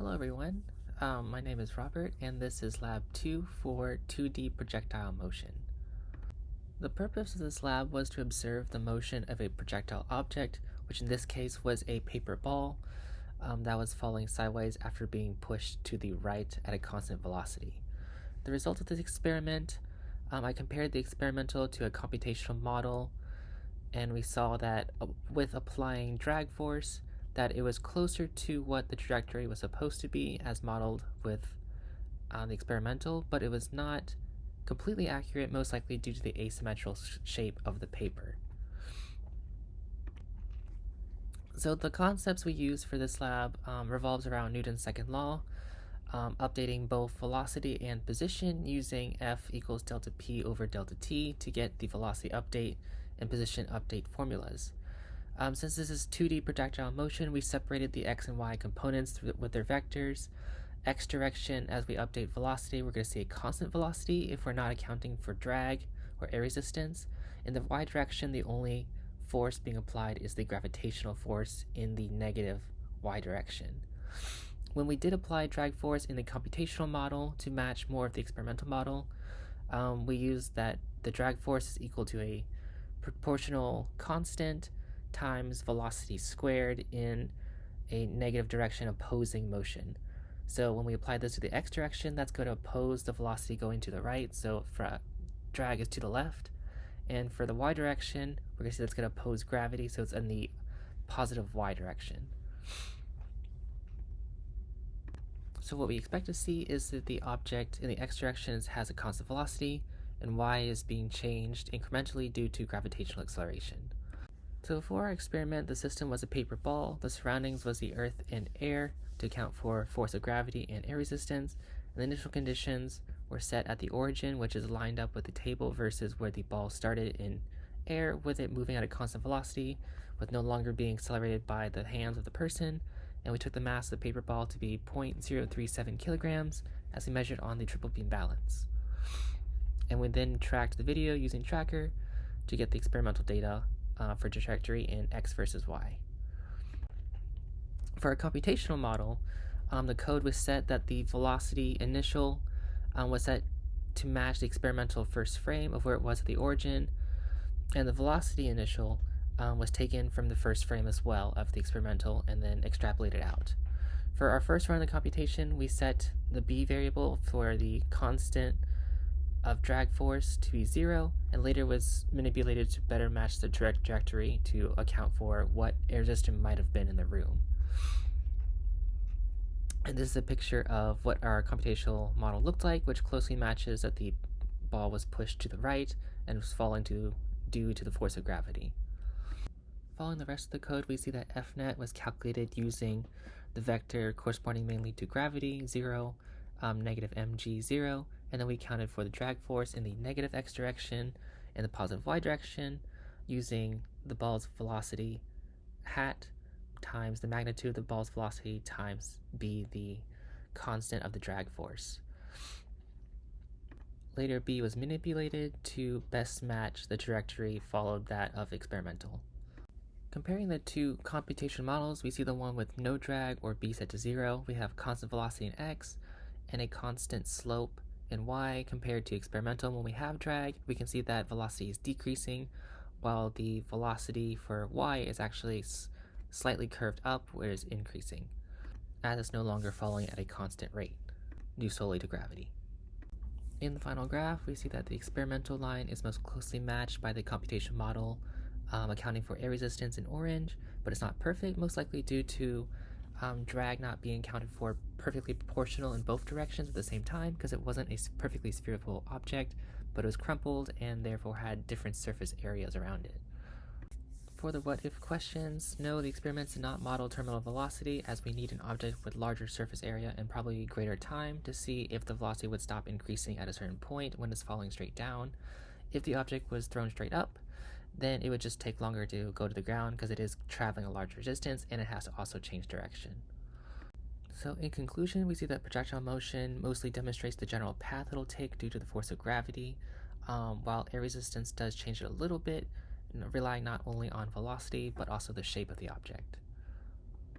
Hello everyone, my name is Robert and this is Lab 2 for 2D projectile motion. The purpose of this lab was to observe the motion of a projectile object, which in this case was a paper ball that was falling sideways after being pushed to the right at a constant velocity. The result of this experiment, I compared the experimental to a computational model, and we saw that with applying drag force, that it was closer to what the trajectory was supposed to be as modeled with the experimental, but it was not completely accurate, most likely due to the asymmetrical shape of the paper. So the concepts we use for this lab revolves around Newton's second law, updating both velocity and position using F equals delta P over delta T to get the velocity update and position update formulas. Since this is 2D projectile motion, we separated the x and y components with their vectors. X direction, as we update velocity, we're going to see a constant velocity if we're not accounting for drag or air resistance. In the y direction, the only force being applied is the gravitational force in the negative y direction. When we did apply drag force in the computational model to match more of the experimental model, we used that the drag force is equal to a proportional constant times velocity squared in a negative direction opposing motion. So when we apply this to the x direction, that's going to oppose the velocity going to the right, so for drag is to the left. And for the y direction, we're going to see that's going to oppose gravity, so it's in the positive y direction. So what we expect to see is that the object in the x direction has a constant velocity, and y is being changed incrementally due to gravitational acceleration. So for our experiment, the system was a paper ball, the surroundings was the earth and air to account for force of gravity and air resistance, and the initial conditions were set at the origin, which is lined up with the table versus where the ball started in air, with it moving at a constant velocity, with no longer being accelerated by the hands of the person, and we took the mass of the paper ball to be 0.037 kilograms as we measured on the triple beam balance. And we then tracked the video using tracker to get the experimental data for trajectory in x versus y. For a computational model, the code was set that the velocity initial was set to match the experimental first frame of where it was at the origin, and the velocity initial was taken from the first frame as well of the experimental and then extrapolated out. For our first run of the computation, we set the b variable for the constant of drag force to be 0, and later was manipulated to better match the trajectory to account for what air resistance might have been in the room. And this is a picture of what our computational model looked like, which closely matches that the ball was pushed to the right and was falling due to the force of gravity. Following the rest of the code, we see that Fnet was calculated using the vector corresponding mainly to gravity, 0, negative mg, 0, and then we counted for the drag force in the negative x direction and the positive y direction using the ball's velocity hat times the magnitude of the ball's velocity times b, the constant of the drag force. Later, b was manipulated to best match the trajectory followed that of experimental. Comparing the two computation models, we see the one with no drag, or b set to 0, we have constant velocity in x and a constant slope in y. Compared to experimental, when we have drag, we can see that velocity is decreasing while the velocity for y is actually slightly curved up, where it is increasing, as it's no longer falling at a constant rate due solely to gravity. In the final graph, we see that the experimental line is most closely matched by the computation model, accounting for air resistance in orange, but it's not perfect, most likely due to drag not being accounted for perfectly proportional in both directions at the same time, because it wasn't a perfectly spherical object, but it was crumpled and therefore had different surface areas around it. For the what-if questions, no, the experiments did not model terminal velocity, as we need an object with larger surface area and probably greater time to see if the velocity would stop increasing at a certain point when it's falling straight down. If the object was thrown straight up, then it would just take longer to go to the ground because it is traveling a larger distance and it has to also change direction. So in conclusion, we see that projectile motion mostly demonstrates the general path it'll take due to the force of gravity, while air resistance does change it a little bit, relying not only on velocity but also the shape of the object.